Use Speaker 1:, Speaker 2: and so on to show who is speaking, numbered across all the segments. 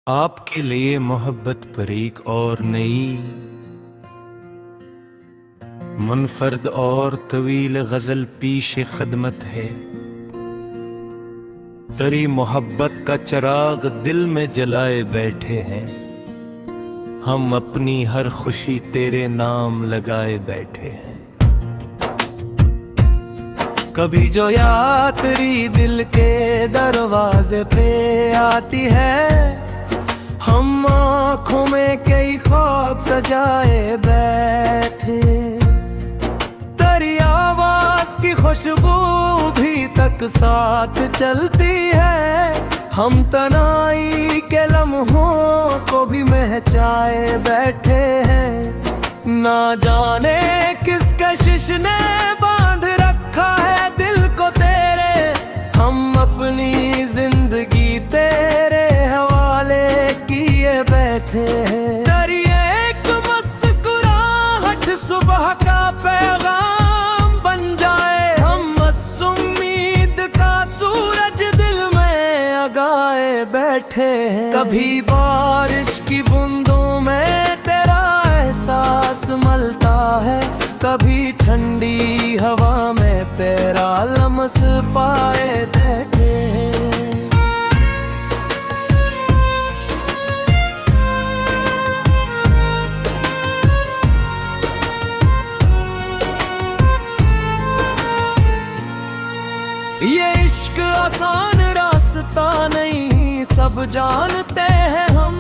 Speaker 1: आपके लिए मोहब्बत पर एक और नई मुनफरद और तवील गजल पीशे खदमत है। तेरी मोहब्बत का चिराग दिल में जलाए बैठे हैं, हम अपनी हर खुशी तेरे नाम लगाए बैठे हैं। कभी जो याद तेरी दिल के दरवाजे पे आती है, हम आँखों में कई ख्वाब सजाए बैठे। तेरी आवाज की खुशबू भी तक साथ चलती है, हम तन्हाई के लम्हों को भी महचाए बैठे हैं। ना जाने किस कशिश ने बांध रखा है दिल को तेरे, हम अपनी जिंदगी तेरे हवाले किए बैठे हैं। तेरी एक मुस्कुराहट सुबह का पैगाम बन जाए, हम बस उम्मीद का सूरज दिल में जगाए बैठे हैं। कभी बारिश की बूंदों में तेरा एहसास मलता है, कभी ठंडी हवा में तेरा लम्स पाए बैठे हैं। ये इश्क आसान रास्ता नहीं, सब जानते हैं हम,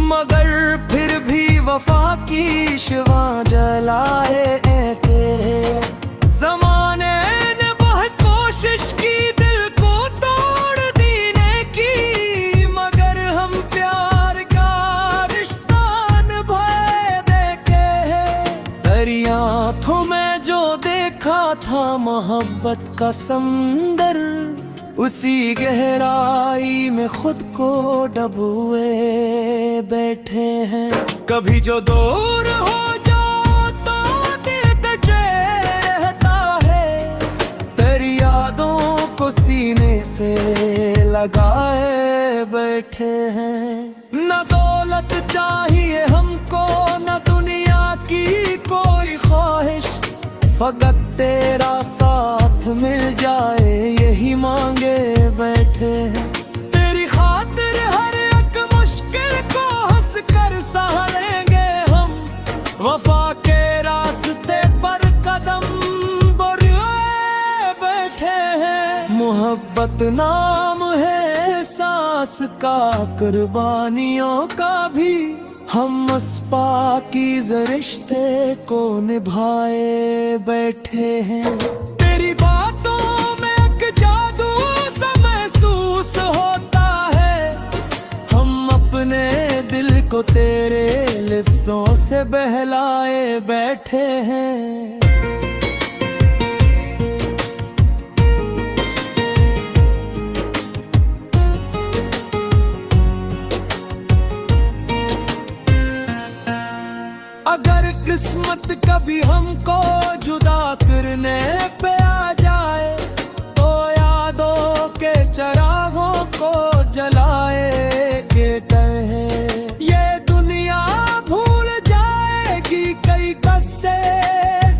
Speaker 1: मगर फिर भी वफा की शिवा जलाए के। ज़माने ने बहुत कोशिश की दिल को तोड़ देने की, मगर हम प्यार का रिश्ता निभाए देखे हैं। तेरी आँखों में जो देखा था मोहब्बत का समंदर, उसी गहराई में खुद को डबोए बैठे हैं। कभी जो दूर हो जाओ तो दिल बेचैन रहता है, तेरी यादों को सीने से लगाए बैठे हैं। न दौलत चाहिए हमको, न दुनिया की कोई ख्वाहिश, फकत तेरा साथ मिल जाए यही मांगे बैठे हैं। तेरी खातिर हर एक मुश्किल को हंस कर सह लेंगे हम, वफा के रास्ते पर कदम बढ़ाए बैठे हैं। मोहब्बत नाम है सांस का, कुर्बानियों का भी, हम उस पाकीज़ रिश्ते को निभाए बैठे हैं। तेरी बातों में एक जादू सा महसूस होता है, हम अपने दिल को तेरे लफ्ज़ों से बहलाए बैठे हैं। अगर किस्मत कभी हमको जुदा करने पे आ जाए, तो यादों के चिरागों को जलाए के तहे। ये दुनिया भूल जाएगी कई कस्से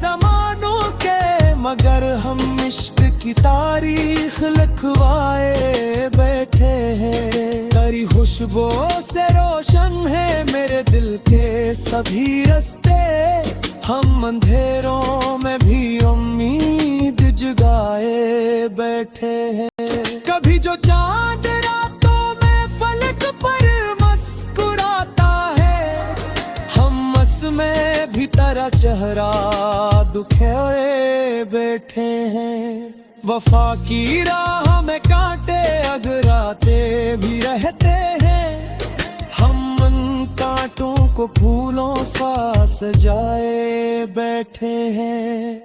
Speaker 1: ज़मानों के, मगर हम इश्क की तारीख लिखवाए बैठे हैं। तेरी खुशबू से रोशन है मेरे दिल के सभी रास्ते, हम अंधेरों में भी उम्मीद जगाए बैठे हैं। कभी जो चांद रातों में फलक पर मुस्कुराता है, हम बस में भी तेरा चेहरा दुखे बैठे हैं। वफा की राह में कांटे अगराते भी रहते हैं, हम उन कांटों को फूलों सा सजाए बैठे हैं।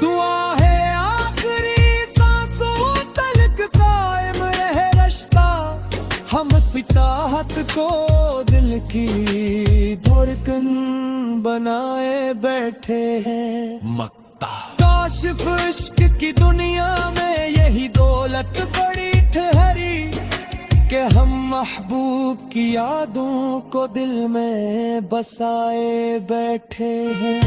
Speaker 1: दुआ है आखिरी सांसों तलक कायम रहे रिश्ता, हम सिताहत को दिल की मेरी धड़कन बनाए बैठे हैं मक्ता। काशिफ इश्क की दुनिया में यही दौलत बड़ी ठहरी कि हम महबूब की यादों को दिल में बसाए बैठे हैं।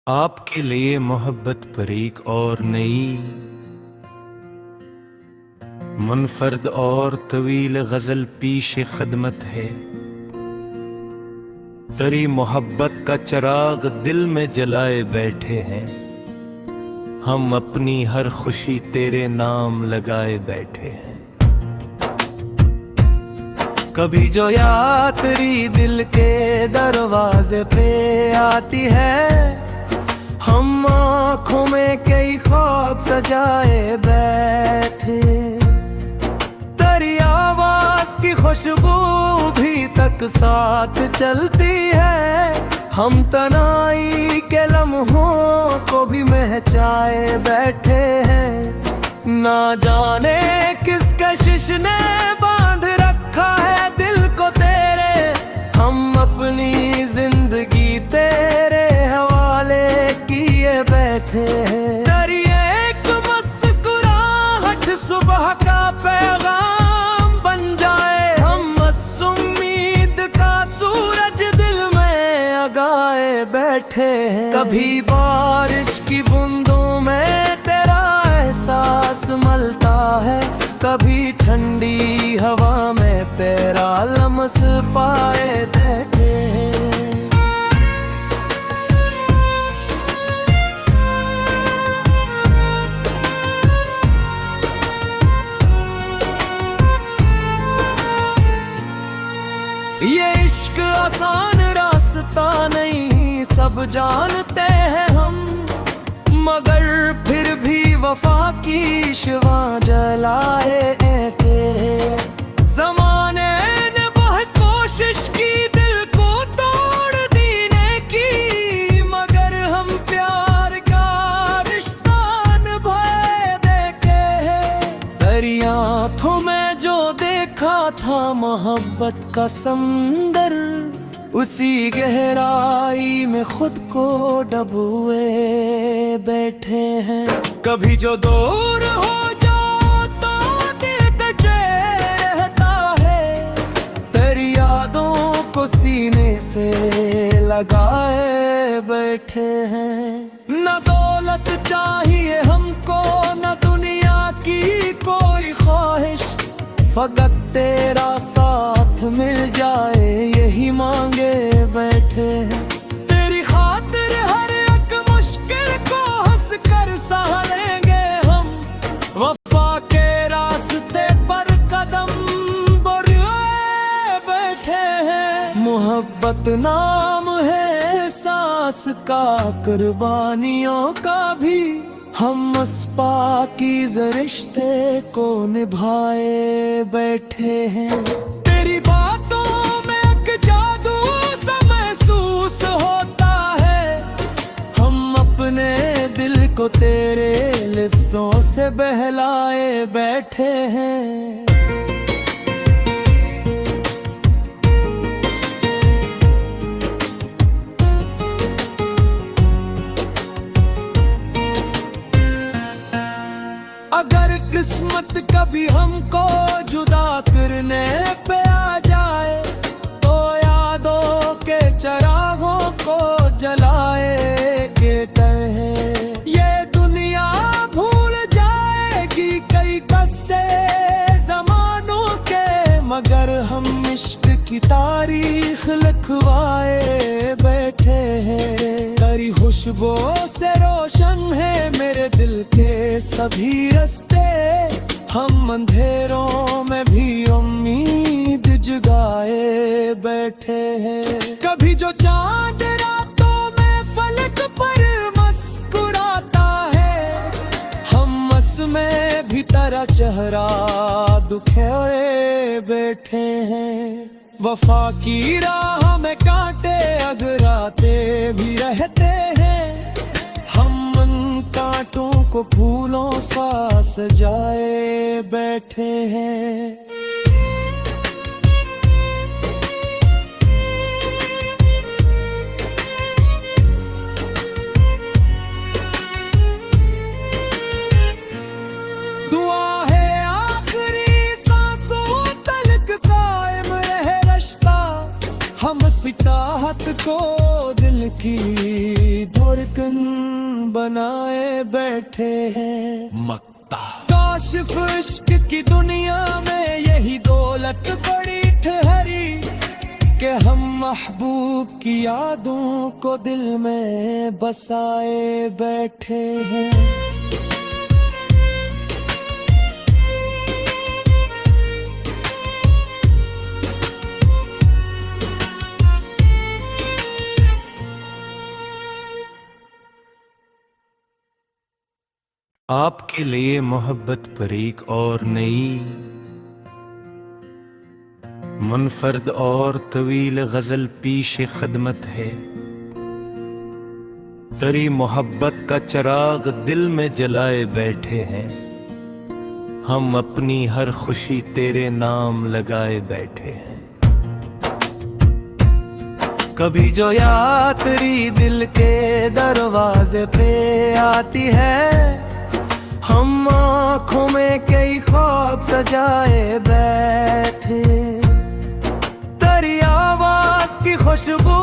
Speaker 1: आपके लिए मोहब्बत पर एक और नई मुनफरद और तवील गजल पेश खदमत है। तेरी मोहब्बत का चिराग दिल में जलाए बैठे हैं, हम अपनी हर खुशी तेरे नाम लगाए बैठे हैं। कभी जो याद तेरी दिल के दरवाजे पे आती है, हम आँखों में कई ख्वाब सजाए बैठे। तेरी आवाज की खुशबू भी तक साथ चलती है, हम तन्हाई के लम्हों को भी महचाए बैठे हैं। ना जाने किस कशिश ने बांध रखा है दिल को तेरे, हम अपनी जिंदगी तेरे हवाले किए बैठे हैं। तेरी एक मुस्कुराहट सुबह का पैगाम बन जाए, हम बस उम्मीद का सूरज दिल में जगाए बैठे हैं। कभी बारिश की बूंदों में तेरा एहसास मलता है, कभी ठंडी हवा में तेरा लम्स पाए देखे हैं। ये इश्क आसान रास्ता नहीं, सब जानते हैं हम, मगर फिर भी वफा की शिवा जलाए थे। ज़माने ने बहुत कोशिश की दिल को तोड़ देने की, मगर हम प्यार का रिश्ता निभाए देखे हैं। तेरी आँखों में जो देखा था मोहब्बत का समंदर, उसी गहराई में खुद को डबोए बैठे हैं। कभी जो दूर हो जाओ तो दिल कटे रहता है, तेरी यादों को सीने से लगाए बैठे हैं। न दौलत चाहिए हमको, न दुनिया की कोई ख्वाहिश, फकत तेरा साथ मिल जाए यही मांगे बैठे हैं। तेरी खातिर हर एक मुश्किल को हंस कर सह लेंगे हम, वफा के रास्ते पर कदम बढ़ाए बैठे हैं। मोहब्बत नाम है सांस का, कुर्बानियों का भी, हम उस पाकीज़ा रिश्ते को निभाए बैठे हैं। तेरी बातों में एक जादू सा महसूस होता है, हम अपने दिल को तेरे लफ्ज़ों से बहलाए बैठे हैं। अगर किस्मत कभी हमको जुदा करने पे आ जाए, तो यादों के चिरागों को जलाए के कहे। ये दुनिया भूल जाएगी कई कस्से ज़मानों के, मगर हम इश्क की तारीख लिखवाए बैठे हैं। तेरी खुशबू से रोशन है मेरे दिल के सभी रास्ते, हम अंधेरों में भी उम्मीद जगाए बैठे हैं। कभी जो चांद रातों में फलक पर मुस्कुराता है, हम मस में भी तेरा चेहरा दुखे बैठे हैं।
Speaker 2: वफा की राह में कांटे अगराते भी रहते हैं, हम उन कांटों को फूलों सा सजाए बैठे हैं। हम सिताहत को दिल की धड़कन बनाए बैठे हैं।
Speaker 1: मक्ता
Speaker 2: काशिफ इश्क की दुनिया में यही दौलत बड़ी ठहरी कि हम महबूब की यादों को दिल में बसाए बैठे हैं।
Speaker 1: आपके लिए मोहब्बत पर एक और नई मुनफरद और तवील गजल पीछे खदमत है। तेरी मोहब्बत का चिराग दिल में जलाए बैठे हैं, हम अपनी हर खुशी तेरे नाम लगाए बैठे हैं। कभी जो याद तेरी दिल के दरवाजे पे आती है, हम आँखों में कई ख्वाब सजाए बैठे। तेरी आवाज की खुशबू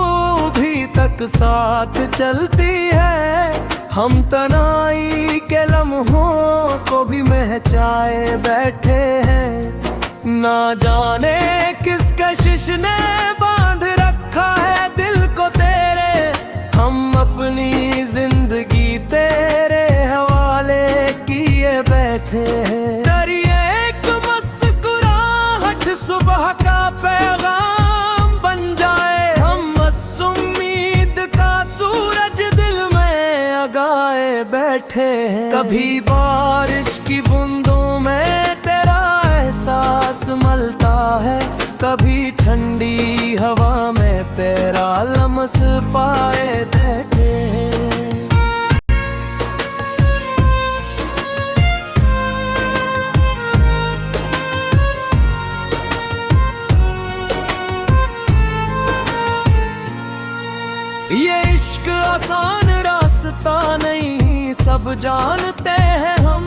Speaker 1: भी तक साथ चलती है, हम तन्हाई के लम्हों को भी महचाए बैठे हैं। ना जाने किस कशिश ने बांध रखा है दिल को तेरे, हम अपनी जिंदगी तेरे हवाले किए बैठे हैं। तेरी एक मुस्कुराहट सुबह का पैगाम बन जाए, हम बस उम्मीद का सूरज दिल में जगाए बैठे हैं। कभी बारिश की बूंदों में तेरा एहसास मलता है, कभी ठंडी हवा में तेरा लम्स पाए देते हैं। ये इश्क आसान रास्ता नहीं सब जानते हैं हम,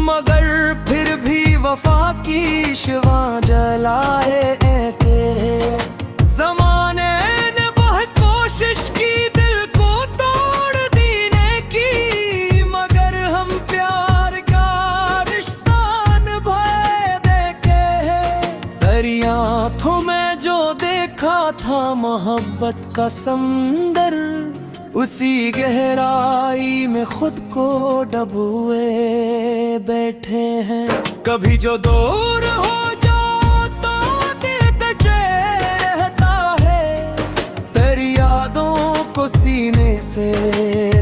Speaker 1: मगर फिर भी वफा की शिवा जलाए थे। ज़माने ने बहुत कोशिश की दिल को तोड़ देने की, मगर हम प्यार का रिश्ता निभाए देखे हैं। तेरी आँखों में जो देखा था मोहब्बत का समंदर, उसी गहराई में खुद को डबोए बैठे हैं। कभी जो दूर हो जाओ तो दिल कचे रहता है, तेरी यादों को सीने से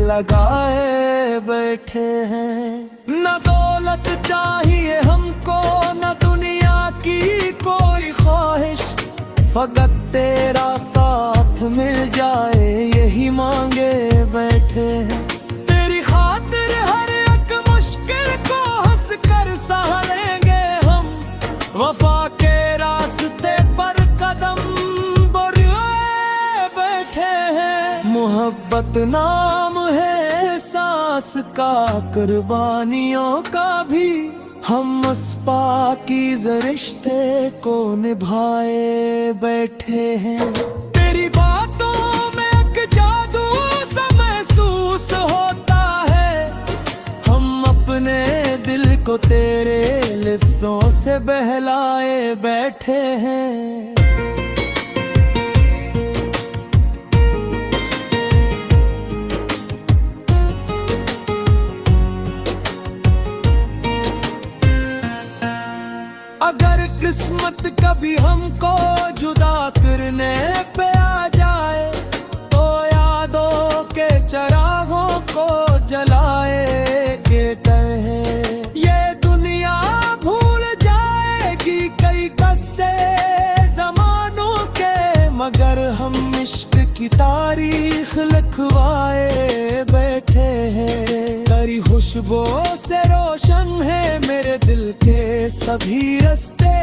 Speaker 1: लगाए बैठे हैं। न दौलत चाहिए हमको न दुनिया की कोई ख्वाहिश, फकत तेरा साथ मिल जाए यही मांगे बैठे हैं। तेरी खातिर हर एक मुश्किल को हंस कर सह लेंगे हम, वफा के रास्ते पर कदम बढ़ाए बैठे हैं। मोहब्बत नाम है सांस का, कुर्बानियों का भी, हम उस पाकीज़ रिश्ते को निभाए बैठे हैं। तेरी बातों में एक जादू सा महसूस होता है, हम अपने दिल को तेरे लफ्ज़ों से बहलाए बैठे हैं। अगर किस्मत कभी हमको जुदा करने पे आ जाए, तो यादों के चिरागों को जलाए के कहे। ये दुनिया भूल जाएगी कई कस्से ज़माने
Speaker 2: की तारीख लिखवाए बैठे हैं। तेरी खुशबू से रोशन है मेरे दिल के सभी रास्ते,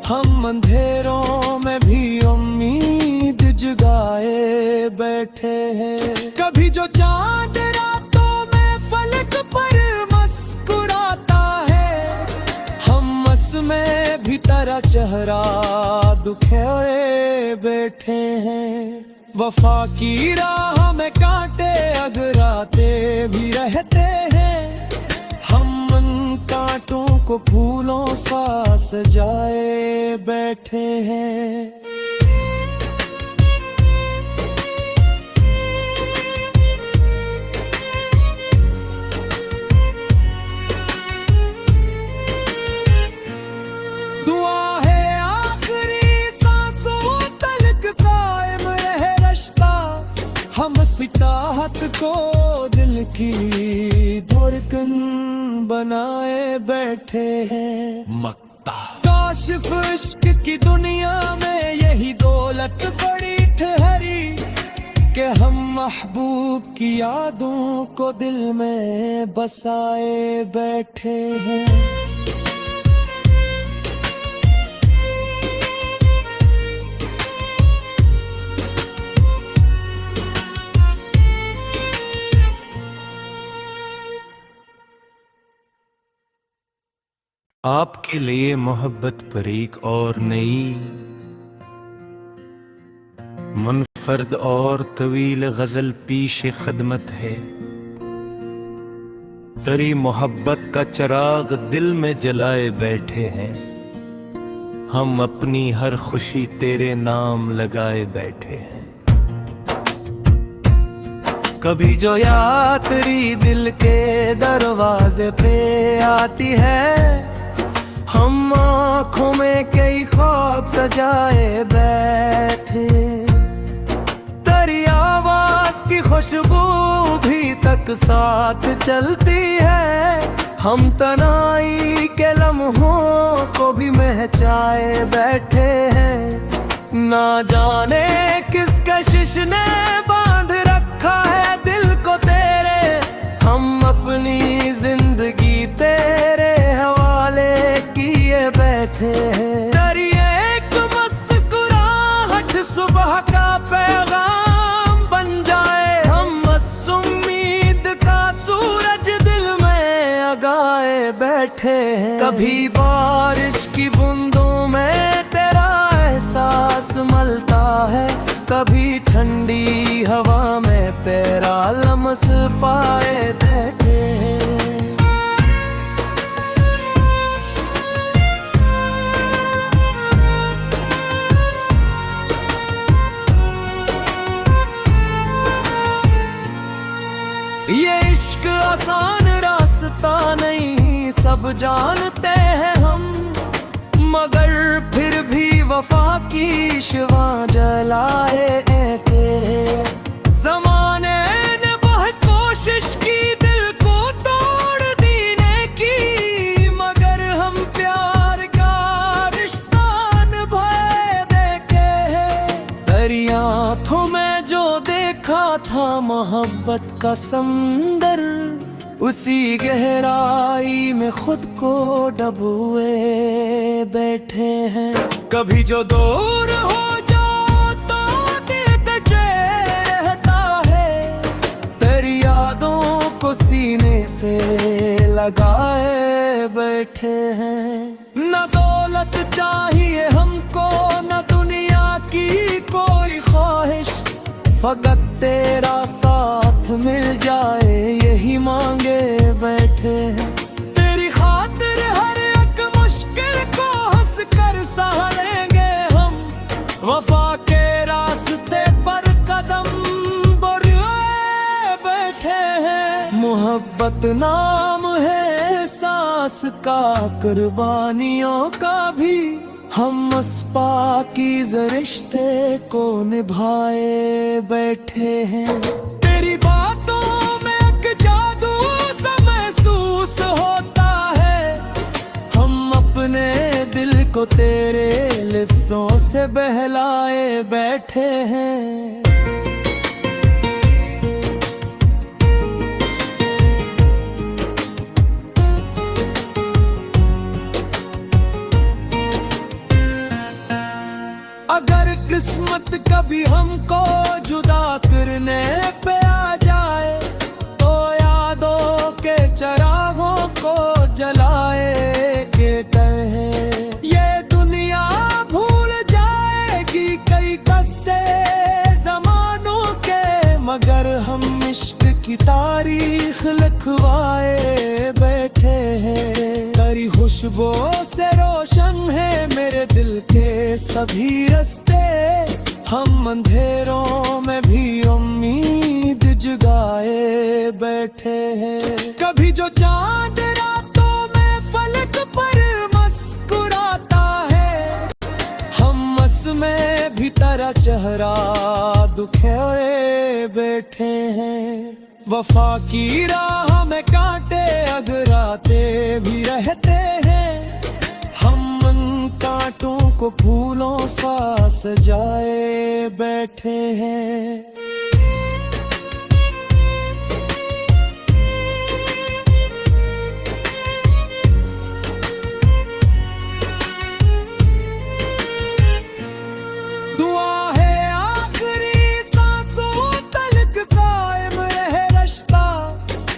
Speaker 2: हम अंधेरों में भी उम्मीद जगाए बैठे हैं। कभी जो चांद रातों में फलक पर मुस्कुराता है, हम में भी तेरा चेहरा दुखे बैठे हैं। वफा की राह में कांटे अगराते भी रहते हैं, हम उन कांटों को फूलों सा सजाए बैठे हैं। हम सिताहत को दिल की धड़कन बनाए बैठे हैं। मक्ता काश इश्क की दुनिया में यही दौलत बड़ी ठहरी कि हम महबूब की यादों को दिल में बसाए बैठे हैं।
Speaker 3: आपके लिए मोहब्बत पर एक और नई मुनफरद और तवील गजल पीशे खदमत है। तेरी मोहब्बत का चिराग दिल में जलाए बैठे हैं, हम अपनी हर खुशी तेरे नाम लगाए बैठे हैं। कभी जो याद तेरी दिल के दरवाजे पे आती है, हम आँखों में कई ख्वाब सजाए बैठे। तेरी आवाज की खुशबू भी तक साथ चलती है, हम तनाई के लम्हों को भी महचाए बैठे हैं। ना जाने किस कशिश ने बांध रखा है दिल को तेरे, हम अपनी जिंदगी तेरे हवाले किए बैठे हैं। तेरी एक मुस्कुराहट सुबह का पैगाम बन जाए, हम बस उम्मीद का सूरज दिल में जगाए बैठे हैं। कभी बारिश की बूंदों में तेरा एहसास मलता है, कभी ठंडी हवा में तेरा लम्स पाए बैठे हैं। ये इश्क आसान रास्ता नहीं सब जानते हैं हम, मगर फिर भी वफा की शिवा जलाए थे। ज़माने ने बहुत कोशिश की दिल को तोड़ देने की, मगर हम प्यार का रिश्ता निभाए बैठे हैं। तेरी आँखों में जो देखा था मोहब्बत का समंदर, उसी गहराई में खुद को डबोए बैठे हैं। कभी जो दूर हो जाओ तो दिल बेचैन रहता है, तेरी यादों को सीने से लगाए बैठे हैं। न दौलत चाहिए हमको न दुनिया की कोई ख्वाहिश, फकत तेरा साथ मिल जाए यही मांगे बैठे हैं। तेरी खातिर हर एक मुश्किल को हंस कर सह लेंगे हम, वफा के रास्ते पर कदम बढ़ाए बैठे हैं। मोहब्बत नाम है सांस का, कुर्बानियों का भी, हम उस पाकीज़ रिश्ते को निभाए बैठे हैं। तेरी बातों में एक जादू सा महसूस होता है, हम अपने दिल को तेरे लफ्ज़ों से बहलाए बैठे हैं।
Speaker 2: की तारीख लिखवाए बैठे हैं। तेरी खुशबू से रोशन है मेरे दिल के सभी रास्ते। हम अंधेरों में भी उम्मीद जगाए बैठे हैं। कभी जो चांद रातों में फलक पर मुस्कुराता है, हम में भी तेरा चेहरा दुखे बैठे हैं। वफा की राह में कांटे अगराते भी रहते हैं। हम उन कांटों को फूलों सा सजाए बैठे हैं।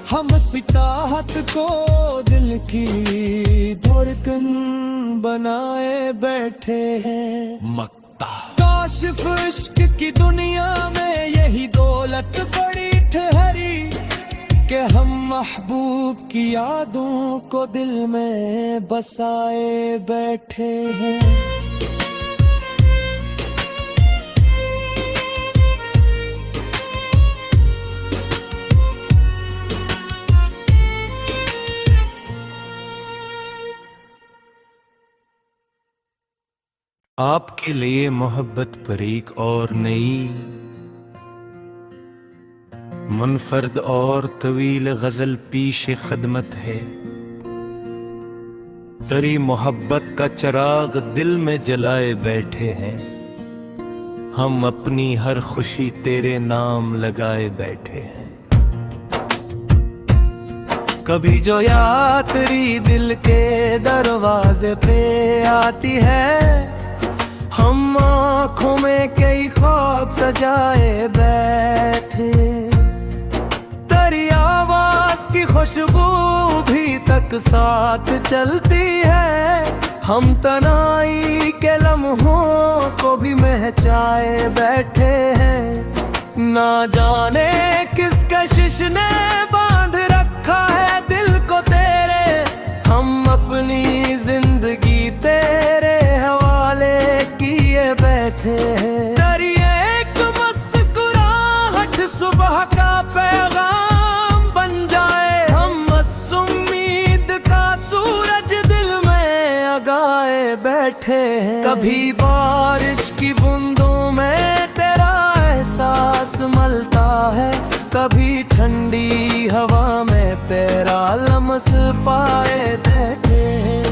Speaker 2: हम सिताहत को दिल की धड़कन बनाए बैठे हैं। मक्ता काश इश्क की दुनिया में यही दौलत बड़ी ठहरी कि हम महबूब की यादों को दिल में बसाए बैठे हैं।
Speaker 3: आपके लिए मोहब्बत पर एक और नई मुनफरद और तवील गजल पीशे खदमत है। तेरी मोहब्बत का चिराग दिल में जलाए बैठे हैं। हम अपनी हर खुशी तेरे नाम लगाए बैठे हैं। कभी जो याद तेरी दिल के दरवाजे पे आती है, हम आँखों में कई ख्वाब सजाए बैठे। तेरी आवाज की खुशबू भी तक साथ चलती है। हम तनाई के लम्हों को भी महचाए बैठे हैं। ना जाने किस कशिश ने बांध रखा है दिल को तेरे। हम अपनी जिंदगी तेरे हवाले किए बैठे हैं। तेरी एक मुस्कुराहट सुबह का पैगाम बन जाए। हम बस उम्मीद का सूरज दिल में जगाए बैठे हैं। कभी बारिश की बूंदों में तेरा एहसास मलता है, कभी ठंडी हवा में तेरा लम्स पाए बैठे हैं।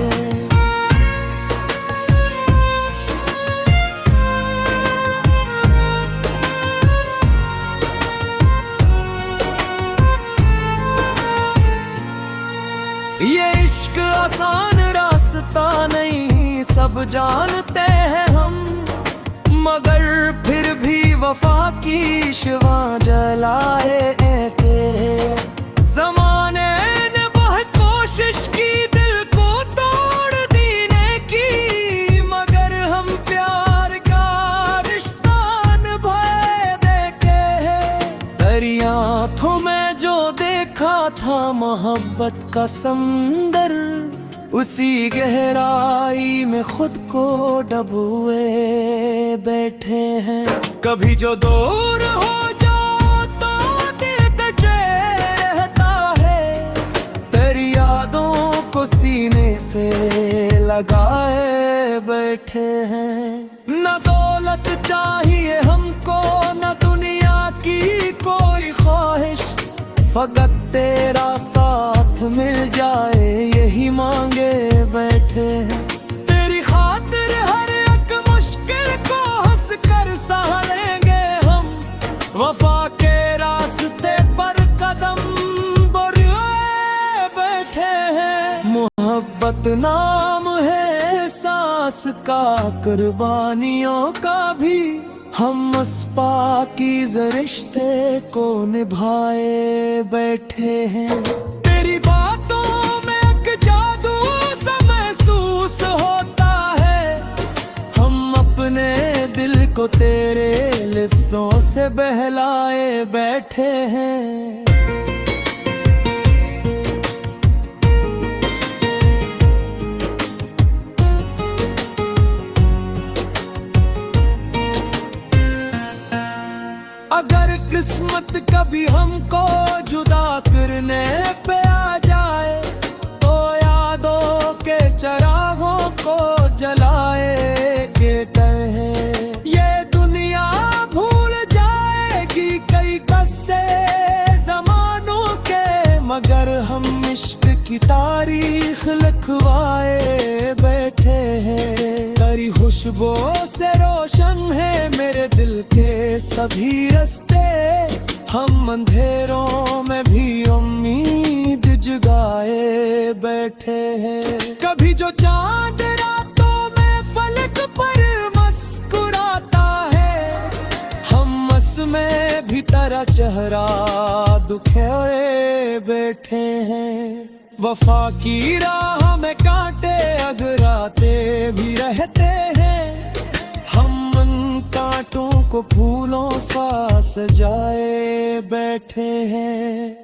Speaker 3: ये इश्क आसान रास्ता नहीं, सब जानते हैं हम, मगर फिर भी वफा की शिवा जलाए थे। ज़माने ने बहुत कोशिश की दिल को तोड़ देने की, मगर हम प्यार का रिश्ता निभाए बैठे हैं। तेरी आँखों में जो देखा था मोहब्बत का समंदर, उसी गहराई में खुद को डबोए बैठे हैं। कभी जो दूर हो जाओ तो दिल रहता है, तेरी यादों को सीने से लगाए बैठे हैं।
Speaker 2: न दौलत चाहिए हमको, न दुनिया की कोई ख्वाहिश,
Speaker 1: फकत तेरा साथ मिल जाए यही मांगे बैठे हैं।
Speaker 2: तेरी खातिर हर एक मुश्किल को हंस कर सह लेंगे हम, वफा के रास्ते पर कदम बढ़ाए बैठे हैं।
Speaker 1: मोहब्बत नाम है सांस का, कुर्बानियों का भी, हम उस पाकीज़ रिश्ते को निभाए बैठे हैं।
Speaker 2: तेरी बातों में एक जादू सा महसूस होता है,
Speaker 1: हम अपने दिल को तेरे लफ्ज़ों से बहलाए बैठे हैं।
Speaker 2: अगर किस्मत कभी हमको जुदा करने पे आ जाए तो यादों के चरागों को जलाए के तरह ये दुनिया भूल जाएगी कई कस्से जमानों के, मगर हम इश्क की तारीख लिखवाए बैठे हैं। तेरी खुशबू से रोशन है मेरे दिल के सभी रास्ते, हम अंधेरों में भी उम्मीद जगाए बैठे हैं। कभी जो चांद रातों में फलक पर मुस्कुराता है, हम मस में भी तेरा चेहरा दुखे बैठे हैं। वफा की राह में कांटे अगराते भी रहते हैं, हम उन कांटों को फूलों सा सजाए बैठे हैं।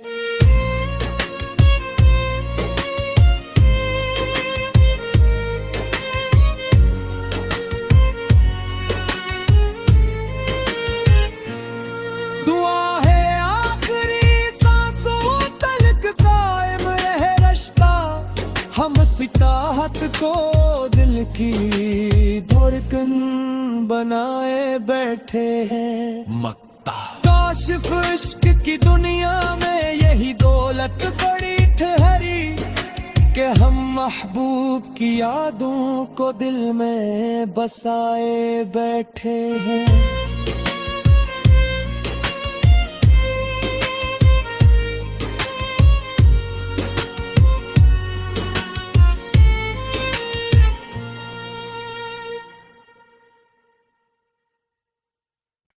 Speaker 2: दुआ है आखिरी सांसों तलक कायम रहे रिश्ता, हम सिताहत को दिल की धड़कन बनाए बैठे हैं। मक्ता काश इश्क की दुनिया में यही दौलत बड़ी ठहरी कि हम महबूब की यादों को दिल में बसाए बैठे हैं।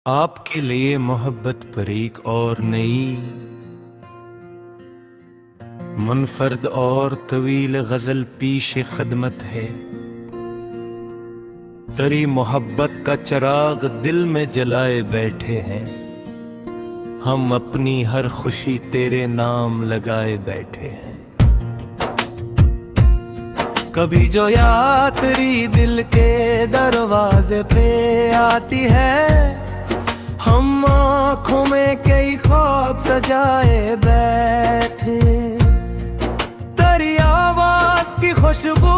Speaker 3: आपके लिए मोहब्बत पर एक और नई मुनफरद और तवील गजल पीशे खदमत है। तेरी मोहब्बत का चिराग दिल में जलाए बैठे हैं, हम अपनी हर खुशी तेरे नाम लगाए बैठे हैं। कभी जो याद तेरी दिल के दरवाजे पे आती है, हम आँखों में कई ख्वाब सजाए बैठे। तेरी आवाज की खुशबू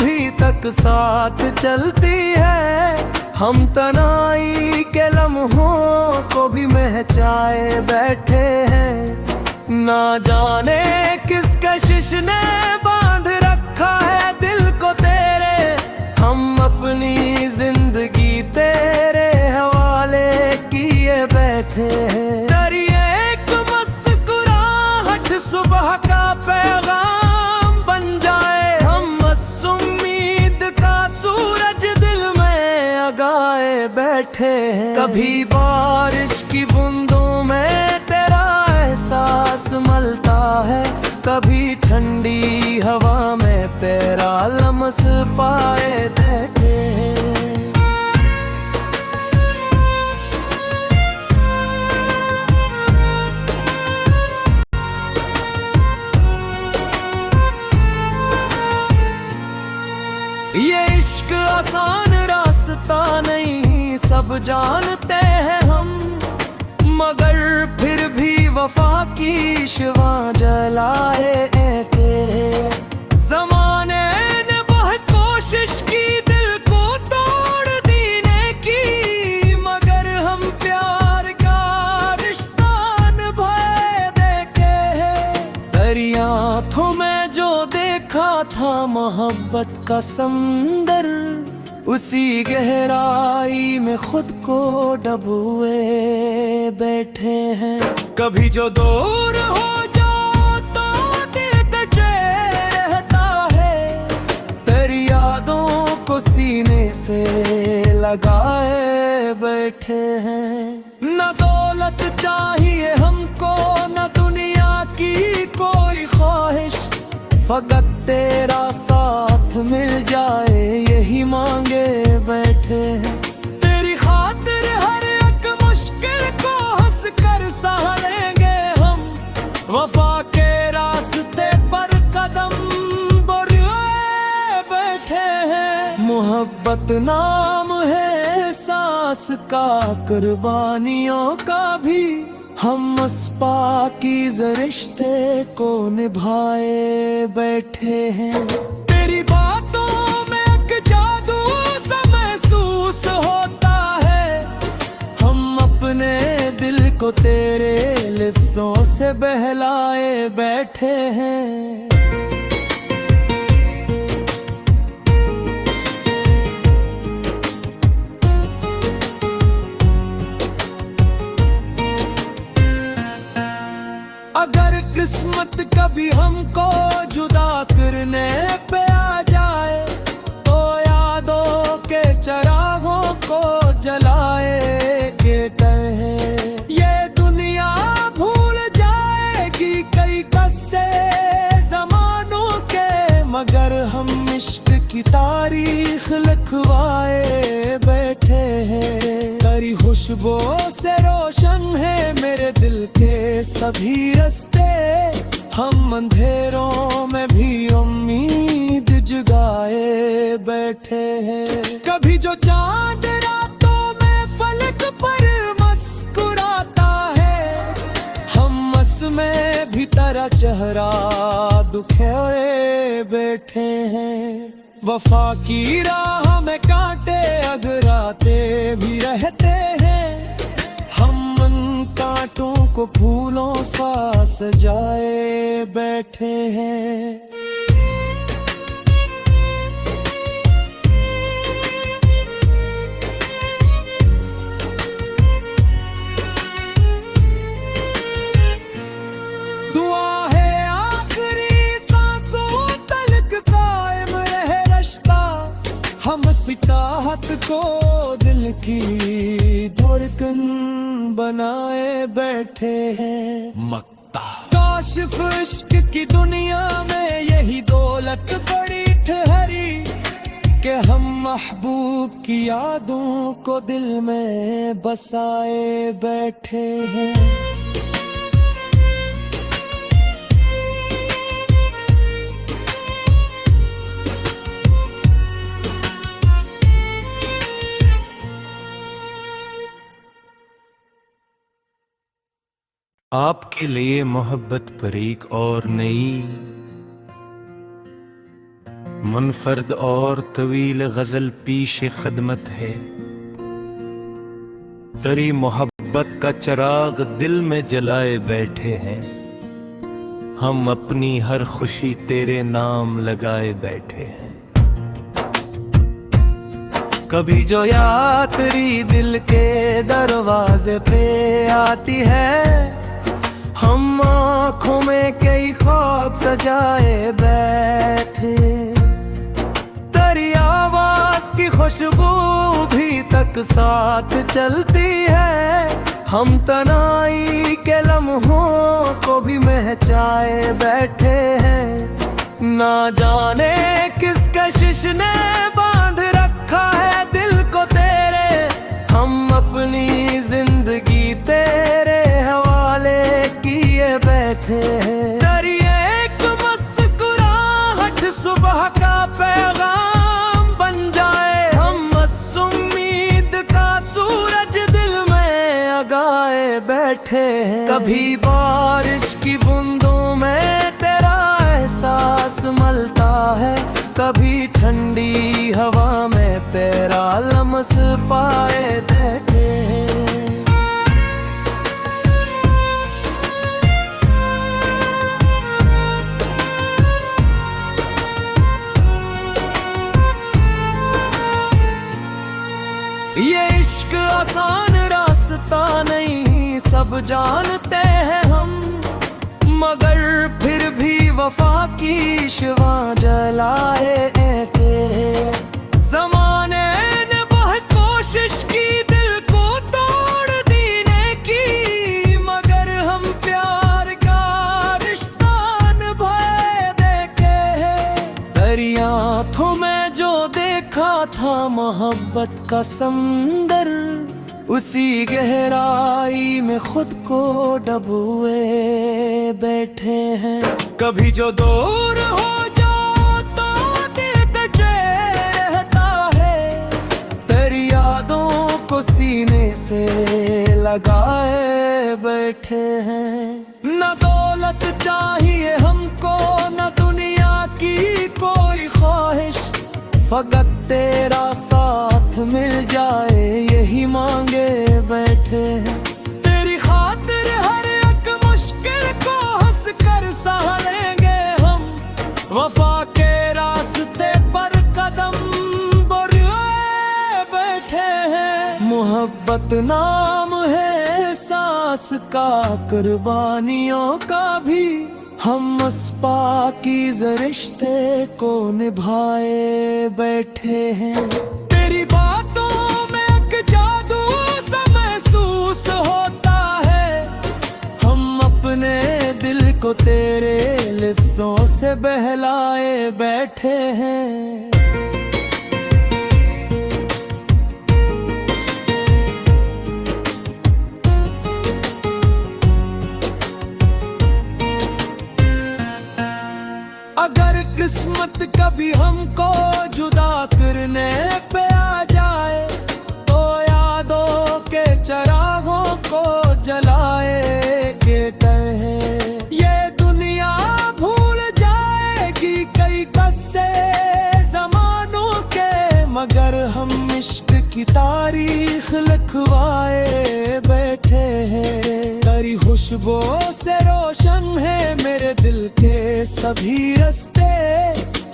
Speaker 3: भी तक साथ चलती है, हम तनाई के लम्हों को भी महचाए बैठे हैं। ना जाने किस कशिश ने बांध रखा है दिल को तेरे, हम अपनी जिंदगी तेरे हवाले किए बैठे हैं। तेरी एक मुस्कुराहट सुबह का पैगाम बन जाए, हम बस उम्मीद का सूरज दिल में जगाए बैठे हैं। कभी बारिश की बूंदों में तेरा एहसास मलता है, कभी ठंडी हवा में तेरा लम्स पाए बैठे हैं। ये इश्क आसान रास्ता नहीं सब जानते हैं हम, मगर फिर भी वफा की शिवा जलाए थे। ज़माने ने बहुत कोशिश की दिल को तोड़ देने की, मगर हम प्यार का रिश्ता निभाए देखे हैं। तेरी आँखों में जो देखा था मोहब्बत का समंदर, उसी गहराई में खुद को डबोए बैठे हैं। कभी जो दूर हो जाओ तो दिल बेचैन रहता है, तेरी यादों को सीने से लगाए बैठे हैं।
Speaker 2: न दौलत चाहिए हमको न दुनिया की कोई ख्वाहिश,
Speaker 1: फकत तेरा साथ मिल जाए यही मांगे बैठे हैं।
Speaker 2: तेरी खातिर हर एक मुश्किल को हंस कर सह लेंगे हम, वफा के रास्ते पर कदम बढ़ाए बैठे हैं।
Speaker 1: मोहब्बत नाम है सांस
Speaker 3: का कुर्बानियों का भी हम उस पाकीज़ रिश्ते को निभाए बैठे हैं।
Speaker 2: तेरी बातों में एक जादू सा महसूस होता है।
Speaker 3: हम अपने दिल को तेरे लफ्ज़ों से बहलाए बैठे हैं।
Speaker 2: अगर किस्मत कभी हमको जुदा करने पे आ जाए
Speaker 3: तो यादों के चिरागों को जलाए के तरह
Speaker 2: ये दुनिया भूल जाएगी कई कस्से ज़मानों के,
Speaker 3: मगर हम इश्क की तारीख लिखवाए बैठे हैं।
Speaker 2: तेरी खुशबू से रोशन है मेरे दिल के सभी रास्ते।
Speaker 3: हम अंधेरों में भी उम्मीद जगाए बैठे हैं।
Speaker 2: कभी जो चांद रातों में फलक पर मुस्कुराता है,
Speaker 3: हम मस में भी तेरा चेहरा दुखे बैठे हैं।
Speaker 2: वफा की राह में कांटे अगराते भी रहते हैं।
Speaker 3: हम उन कांटों को फूलों सा सजाए बैठे हैं।
Speaker 2: दुआ है आखिरी सांसों तलक कायम रहे रिश्ता।
Speaker 3: हम सिताहत को दिल की धड़कन बनाए बैठे हैं।
Speaker 2: मक्ता
Speaker 3: काश इश्क की दुनिया में यही दौलत बड़ी ठहरी कि हम महबूब की यादों को दिल में बसाए बैठे हैं।
Speaker 1: आपके लिए मोहब्बत पर एक और नई मुनफरद और तवील गजल पेश खदमत है। तेरी मोहब्बत का चिराग दिल में जलाए बैठे हैं। हम अपनी हर खुशी तेरे नाम लगाए बैठे हैं।
Speaker 3: कभी जो याद तेरी दिल के दरवाजे पे आती है, हम आँखों में कई ख्वाब सजाए बैठे। तेरी आवाज की खुशबू भी तक साथ चलती है। हम तनाई के लम्हों को भी महचाए बैठे हैं। ना जाने किस कशिश ने बांध रखा है दिल को तेरे। हम अपनी जिंदगी तेरे हवाले किए बैठे हैं। तेरी एक मुस्कुराहट सुबह का पैगाम बन जाए। हम बस उम्मीद का सूरज दिल में जगाए बैठे हैं। कभी बारिश की बूंदों में तेरा एहसास मलता है, कभी ठंडी हवा में तेरा लम्स पाए देखे हैं। ये इश्क आसान रास्ता नहीं, सब जानते हैं हम, मगर फिर भी वफा की शिवा जलाए थे। ज़माने ने बहुत कोशिश की दिल को तोड़ देने की, मगर हम प्यार का रिश्ता निभाए देखे हैं। तेरी आँखों में जो देखा था मोहब्बत का समंदर, उसी गहराई में खुद को डबोए बैठे हैं। कभी जो दूर हो जाओ तो दिल कटे रहता है, तेरी यादों को सीने से लगाए बैठे हैं।
Speaker 1: न दौलत चाहिए हमको न दुनिया की कोई ख्वाहिश,
Speaker 3: फकत तेरा साथ मिल जाए यही मांगे बैठे हैं।
Speaker 1: तेरी खातिर हर एक मुश्किल को हंस कर सह लेंगे हम, वफा के रास्ते पर कदम बढ़ाए बैठे हैं।
Speaker 3: मोहब्बत नाम है सांस का, कुर्बानियों का भी, हम उस पाकीज़ रिश्ते को निभाए बैठे हैं।
Speaker 1: तेरी बातों में एक जादू सा महसूस होता है,
Speaker 3: हम अपने दिल को तेरे लफ्ज़ों से बहलाए बैठे हैं।
Speaker 1: अगर किस्मत कभी हमको जुदा करने पे आ जाए,
Speaker 3: तो यादों के चिरागों को जलाए के कहे,
Speaker 1: ये दुनिया भूल जाएगी कई कस्से जमानों के,
Speaker 3: मगर हम इश्क की तारीख लिखवाए बैठे हैं। तेरी खुशबू से रोशन है मेरे दिल के सभी रास्ते,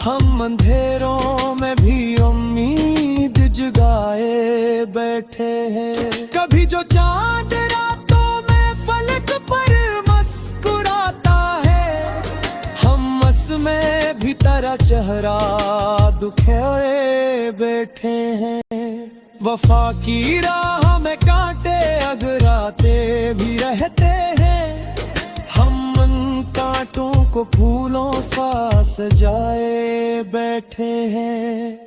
Speaker 3: हम अंधेरों में भी उम्मीद जगाए बैठे हैं।
Speaker 1: कभी जो चांद रातों में फलक पर मुस्कुराता है,
Speaker 3: हम में भी तेरा चेहरा दुखे बैठे हैं।
Speaker 1: वफा की राह में कांटे अगराते भी रहते हैं,
Speaker 3: हम उन कांटों को फूलों सा सजाए बैठे हैं।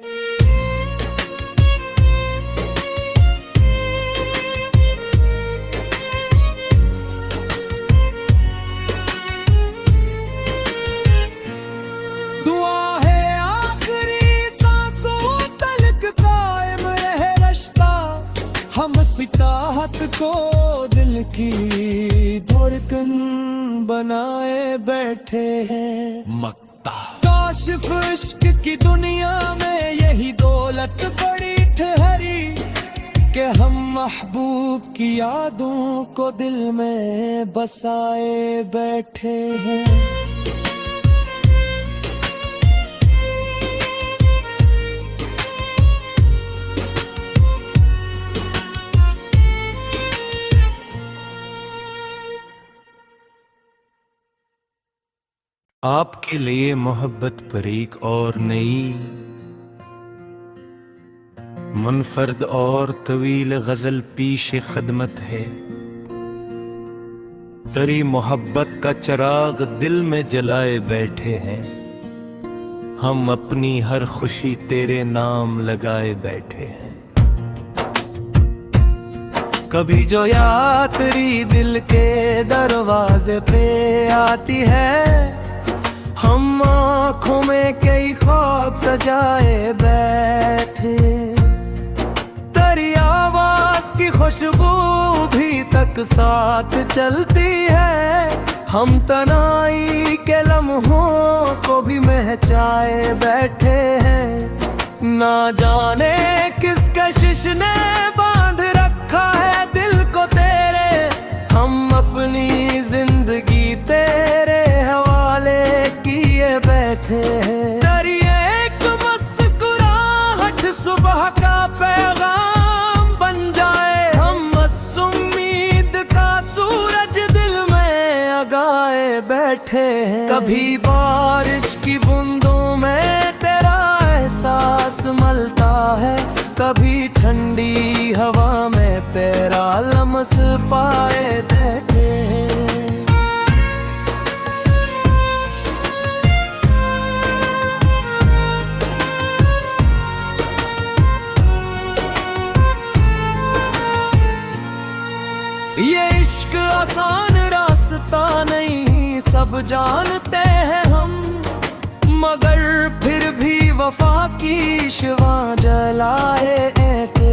Speaker 1: दुआ है आखिरी सांसों तलक कायम रहे रिश्ता,
Speaker 3: हम सिताहत को दिल की धड़कन बनाए बैठे हैं।
Speaker 1: मक्ता
Speaker 3: काश इश्क की दुनिया में यही दौलत बड़ी ठहरी, कि हम महबूब की यादों को दिल में बसाए बैठे हैं।
Speaker 2: आपके लिए मोहब्बत पर एक और नई मुनफरद और तवील गजल पीशे खदमत है। तेरी मोहब्बत का चिराग दिल में जलाए बैठे हैं, हम अपनी हर खुशी तेरे नाम लगाए बैठे हैं।
Speaker 3: कभी जो याद तेरी दिल के दरवाजे पे आती है, हम आँखों में कई ख्वाब सजाए बैठे। तेरी आवाज की खुशबू भी तक साथ चलती है, हम तन्हाई के लम्हों को भी महचाए बैठे हैं। ना जाने किस कशिश ने बांध रखा है दिल को तेरे, हम अपनी जिंदगी तेरे हवाले किए बैठे हैं। तेरी एक मुस्कुराहट सुबह का पैगाम बन जाए, हम बस उम्मीद का सूरज दिल में जगाए बैठे हैं। कभी बारिश की बूंदों में तेरा एहसास मलता है, कभी ठंडी हवा में तेरा लम्स पाए देते हैं। ये इश्क आसान रास्ता नहीं सब जानते हैं हम, मगर फिर भी वफा की शिवा जलाए थे।